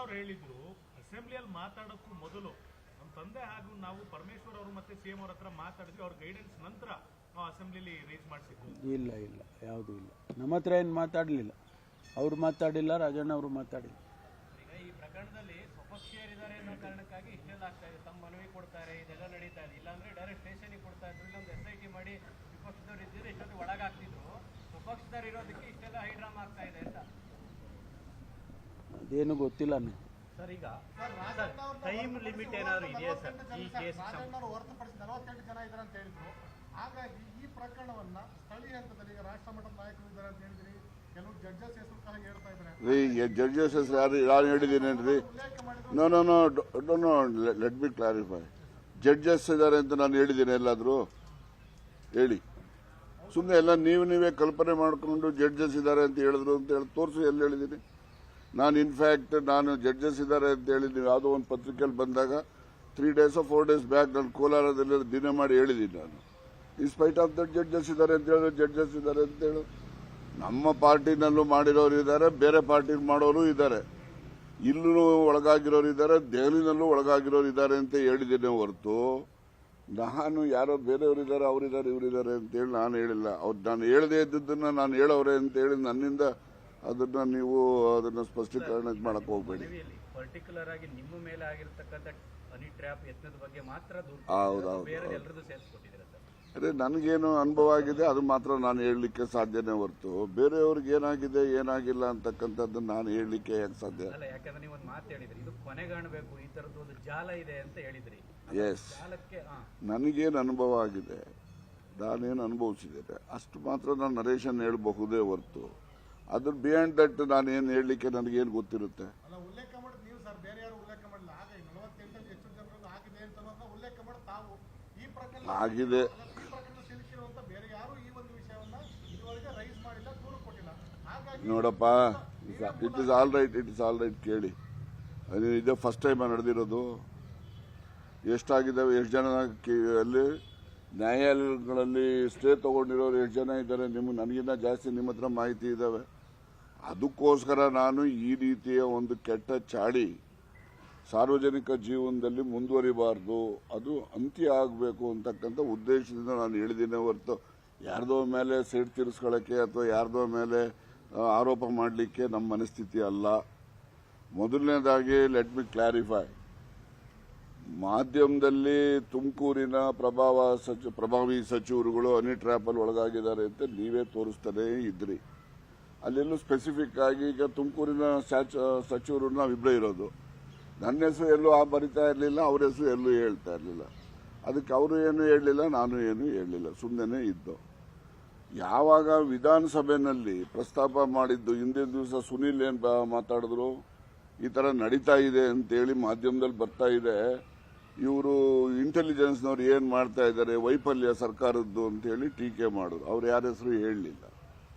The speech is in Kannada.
ಅವರು ಹೇಳಿದ್ರು ಅಸೆಂಬ್ಲಿಯಲ್ಲಿ ಮಾತಾಡೋಕ್ಕೂ ಮೊದಲು ನಮ್ಮ ತಂದೆ ಹಾಗೂ ನಾವು ಪರಮೇಶ್ವರ್ ಅವರು ಮತ್ತೆ ಸಿಎಂ ಅವ್ರ ಹತ್ರ ಮಾತಾಡಿದ್ವಿ, ಅವ್ರ ಗೈಡೆನ್ಸ್ ನಂತರ ನಾವು ಅಸೆಂಬ್ಲಿಲಿ ರೈಸ್ ಮಾಡಿಸಿದ್ವಿ. ಇಲ್ಲ ಇಲ್ಲ ಯಾವುದೂ ಇಲ್ಲ, ನಮ್ಮ ಹತ್ರ ಏನು ಮಾತಾಡಲಿಲ್ಲ. ಅವ್ರು ಮಾತಾಡಿಲ್ಲ, ರಾಜಣ್ಣ ಅವರು ಮಾತಾಡಿಲ್ಲ. ಈಗ ಈ ಪ್ರಕರಣದಲ್ಲಿ ಸ್ವಪಕ್ಷೀಯರಿದ್ದಾರೆ ಅನ್ನೋ ಕಾರಣಕ್ಕಾಗಿ ಇಷ್ಟೆಲ್ಲ ಆಗ್ತಾ ಇದೆ, ತಮ್ಮ ಮನವಿ ಕೊಡ್ತಾರೆ, ಇದೆಲ್ಲ ನಡೀತಾ ಇದೆ. ಇಲ್ಲಾಂದ್ರೆ ಡೈರೆಕ್ಟ್ ಸ್ಟೇಷನ್ಗೆ ಕೊಡ್ತಾ ಇದ್ರು, ಇಲ್ಲೊಂದು SIT ಮಾಡಿ ವಿಪಕ್ಷದವ್ರು ಇದ್ದಿದ್ರೆ ಇಷ್ಟೊಂದು ಒಳಗಾಗ್ತಿದ್ರು. ಸ್ವಪಕ್ಷದವ್ರು ಇರೋದಕ್ಕೆ ಇಷ್ಟೆಲ್ಲ ಹೈಡ್ರಾಮಾ ಆಗ್ತಾ ಇದೆ ಅಂತ ಅದೇನು ಗೊತ್ತಿಲ್ಲ ನನಗೆ. ಸರ್, ಈಗ ಟೈಮ್ ಲಿಮಿಟ್ ಏನಾದ್ರು ಇದೆಯಾ ಸರ್ ಈ ಕೇಸ್? ಹೊರತುಪಡಿಸಿ 48 ಜನ ಇದ್ದಾರೆ ಅಂತ ಹೇಳಿದ್ರು. ಹಾಗಾಗಿ ಈ ಪ್ರಕರಣವನ್ನ ಸ್ಥಳೀಯ ಹಂತದಲ್ಲಿ ಈಗ ರಾಷ್ಟ್ರ ಮಟ್ಟದ ನಾಯಕರು ಇದ್ದಾರೆ ಅಂತ ಹೇಳಿದ್ರಿ, ಕೆಲವು ಜಡ್ಜಸ್ ಹೆಸರು ಸಹ ಹೇಳ್ತಾ ಇದ್ದಾರೆ. ಜಡ್ಜಸ್ ಹೆಸರು ಯಾರು ಹೇಳಿದ್ದೀನೇನ್ರಿ? No no no no no let me clarify. Judges ಇದ್ದಾರೆ ಅಂತ ನಾನು ಹೇಳಿದ್ದೀನಿ ಎಲ್ಲಾದರೂ? ಹೇಳಿ. ಸುಮ್ಮನೆ ಎಲ್ಲ ನೀವೇ ಕಲ್ಪನೆ ಮಾಡಿಕೊಂಡು ಜಡ್ಜಸ್ ಇದ್ದಾರೆ ಅಂತ ಹೇಳಿದ್ರು ಅಂತ ಹೇಳಿ ತೋರಿಸಿ ಎಲ್ಲಿ ಹೇಳಿದ್ದೀನಿ ನಾನು? ಇನ್ಫ್ಯಾಕ್ಟ್ ನಾನು ಜಡ್ಜಸ್ ಇದ್ದಾರೆ ಅಂತ ಹೇಳಿ ನೀವು ಯಾವುದೋ ಒಂದು ಪತ್ರಿಕೆಯಲ್ಲಿ ಬಂದಾಗ 3 days or 4 days ಬ್ಯಾಕ್ ನಾನು ಕೋಲಾರದಲ್ಲಿ ದಿನ ಮಾಡಿ ಹೇಳಿದ್ದೀನಿ. ನಾನು ಇನ್ಸ್ಪೈಟ್ ಆಫ್ ದಟ್ ಜಡ್ಜಸ್ ಇದ್ದಾರೆ ಅಂತ ಹೇಳಿದ್ರೆ ಜಡ್ಜಸ್ ಇದ್ದಾರೆ ಅಂತ ಹೇಳು. ನಮ್ಮ ಪಾರ್ಟಿನಲ್ಲೂ ಮಾಡಿರೋರು ಇದ್ದಾರೆ, ಬೇರೆ ಪಾರ್ಟಿ ಮಾಡೋರು ಇದ್ದಾರೆ, ಇಲ್ಲೂ ಒಳಗಾಗಿರೋರು ಇದ್ದಾರೆ, ದೆಹಲಿನಲ್ಲೂ ಒಳಗಾಗಿರೋರು ಇದ್ದಾರೆ ಅಂತ ಹೇಳಿದ್ದೇನೆ ಹೊರತು ನಾನು ಯಾರೋ ಬೇರೆಯವರಿದ್ದಾರೆ, ಅವರಿದ್ದಾರೆ, ಇವರಿದ್ದಾರೆ ಅಂತೇಳಿ ನಾನು ಹೇಳಿಲ್ಲ. ನಾನು ಹೇಳದೇ ಇದ್ದದ್ದನ್ನ ನಾನು ಹೇಳೋರೆ ಅಂತೇಳಿ ನನ್ನಿಂದ ಅದನ್ನ ನೀವು ಅದನ್ನ ಸ್ಪಷ್ಟೀಕರಣ ಮಾಡಕ್ ಹೋಗ್ಬೇಡಿ. ಪರ್ಟಿಕ್ಯುಲರ್ ಆಗಿ ನಿಮ್ಮ ಮೇಲೆ ಆಗಿರತಕ್ಕಂತ ಹನಿ ಟ್ರ್ಯಾಪ್ ಯತ್ನದ ಬಗ್ಗೆ ಮಾತ್ರ ಅದೇ ನನಗೇನು ಅನುಭವ ಆಗಿದೆ ಅದು ಮಾತ್ರ ನಾನು ಹೇಳಲಿಕ್ಕೆ ಸಾಧ್ಯನೇ ಹೊರತು ಬೇರೆಯವ್ರಿಗೆ ಏನಾಗಿದೆ ಏನಾಗಿಲ್ಲ ಅಂತಕ್ಕಂಥದ್ದನ್ನ ನಾನು ಹೇಳಲಿಕ್ಕೆ ಯಾಕೆ ಸಾಧ್ಯ? ಯಾಕಂದ್ರೆ ನೀವು ಒಂದು ಮಾತು ಹೇಳಿದ್ರಿ, ಇದು ಕೊನೆಗಾಣಬೇಕು, ಈ ತರದ್ದು ಒಂದು ಜಾಲ ಇದೆ ಅಂತ ಹೇಳಿದ್ರಿ. ಎಸ್, ನನಗೇನು ಅನುಭವ ಆಗಿದೆ, ನಾನೇನು ಅನುಭವಿಸಿದ್ದೇನೆ ಅಷ್ಟು ಮಾತ್ರ ನಾನು ನರೇಶನ್ ಹೇಳಬಹುದೇ ಹೊರತು ಅದ್ರ ಬಿಯಾಂಡ್ ದಟ್ ನಾನೇನು ಹೇಳಲಿಕ್ಕೆ ನನಗೇನು ಗೊತ್ತಿರುತ್ತೆ? ಉಲ್ಲೇಖ ಮಾಡಿ ನೀವು ಸರ್, ಬೇರೆ ಯಾರು ಉಲ್ಲೇಖ ಮಾಡಿಲ್ಲ. ಹಾಗೆ 48 ಹೆಚ್ಚು ಜನರು ಆಗಿದೆ ಅಂತ ಉಲ್ಲೇಖ ಮಾಡಿ ತಾವು ಈ ಪ್ರಕರಣ ಆಗಿದೆ ಸಿಲುಕಿರುವಂತ ಬೇರೆ ಯಾರು ಈ ಒಂದು ವಿಷಯವನ್ನ ಇದುವರೆಗೆ ರೈಸ್ ಮಾಡಿಲ್ಲ, ದೂರು ಕೊಟ್ಟಿಲ್ಲ. ಹಾಗಾಗಿ ನೋಡಪ್ಪ, ಇಟ್ ಇಸ್ ಆಲ್ ರೈಟ್ ಕೇಳಿ. ಇದೇ ಫಸ್ಟ್ ಟೈಮ್ ನಡೆದಿರೋದು. ಎಷ್ಟಾಗಿದ್ದಾವೆ, ಎಷ್ಟು ಜನ ಅಲ್ಲಿ ನ್ಯಾಯಾಲಯಗಳಲ್ಲಿ ಸ್ಟೇ ತಗೊಂಡಿರೋರು ಎಷ್ಟು ಜನ ಇದ್ದಾರೆ? ನನಗಿಂತ ಜಾಸ್ತಿ ನಿಮ್ಮ ಹತ್ರ ಮಾಹಿತಿ ಇದ್ದಾವೆ. ಅದಕ್ಕೋಸ್ಕರ ನಾನು ಈ ರೀತಿಯ ಒಂದು ಕೆಟ್ಟ ಚಾಳಿ ಸಾರ್ವಜನಿಕ ಜೀವನದಲ್ಲಿ ಮುಂದುವರಿಬಾರ್ದು, ಅದು ಅಂತ್ಯ ಆಗಬೇಕು ಅಂತಕ್ಕಂಥ ಉದ್ದೇಶದಿಂದ ನಾನು ಹೇಳಿದ್ದೀನಿ ಹೊರತು ಯಾರ್ದೋ ಮೇಲೆ ಸೇಡ್ ತೀರಿಸ್ಕೊಳ್ಳೋಕ್ಕೆ ಅಥವಾ ಯಾರ್ದೋ ಮೇಲೆ ಆರೋಪ ಮಾಡಲಿಕ್ಕೆ ನಮ್ಮ ಮನಸ್ಥಿತಿ ಅಲ್ಲ. ಮೊದಲನೇದಾಗಿ ಲೆಟ್ ಮಿ ಕ್ಲಾರಿಫೈ, ಮಾಧ್ಯಮದಲ್ಲಿ ತುಮಕೂರಿನ ಪ್ರಭಾವಿ ಸಚಿವರುಗಳು ಹನಿ ಟ್ರ್ಯಾಪಲ್ಲಿ ಒಳಗಾಗಿದ್ದಾರೆ ಅಂತ ನೀವೇ ತೋರಿಸ್ತಾನೆ ಇದ್ರಿ. ಅಲ್ಲೆಲ್ಲೂ ಸ್ಪೆಸಿಫಿಕ್ ಆಗಿ ಈಗ ತುಮಕೂರಿನ ಸಚಿವರು ನಾವಿಬ್ಬರೇ ಇರೋದು. ನನ್ನ ಹೆಸರು ಎಲ್ಲೂ ಬರಿತಾ ಇರಲಿಲ್ಲ, ಅವ್ರ ಹೆಸರು ಎಲ್ಲೂ ಹೇಳ್ತಾ ಇರಲಿಲ್ಲ. ಅದಕ್ಕೆ ಅವರು ಏನು ಹೇಳಲಿಲ್ಲ, ನಾನು ಏನು ಹೇಳಲಿಲ್ಲ, ಸುಮ್ಮನೆ ಇದ್ದು. ಯಾವಾಗ ವಿಧಾನಸಭೆಯಲ್ಲಿ ಪ್ರಸ್ತಾಪ ಮಾಡಿದ್ದು ಹಿಂದಿನ ದಿವಸ ಸುನೀಲ್ ಏನು ಮಾತಾಡಿದ್ರು, ಈ ಥರ ನಡೀತಾ ಇದೆ ಅಂತೇಳಿ ಮಾಧ್ಯಮದಲ್ಲಿ ಬರ್ತಾ ಇದೆ, ಇವರು ಇಂಟೆಲಿಜೆನ್ಸ್ನವ್ರು ಏನು ಮಾಡ್ತಾ ಇದ್ದಾರೆ, ವೈಫಲ್ಯ ಸರ್ಕಾರದ್ದು ಅಂತೇಳಿ ಟೀಕೆ ಮಾಡೋದು. ಅವ್ರು ಯಾರ ಹೆಸರು ಹೇಳಲಿಲ್ಲ.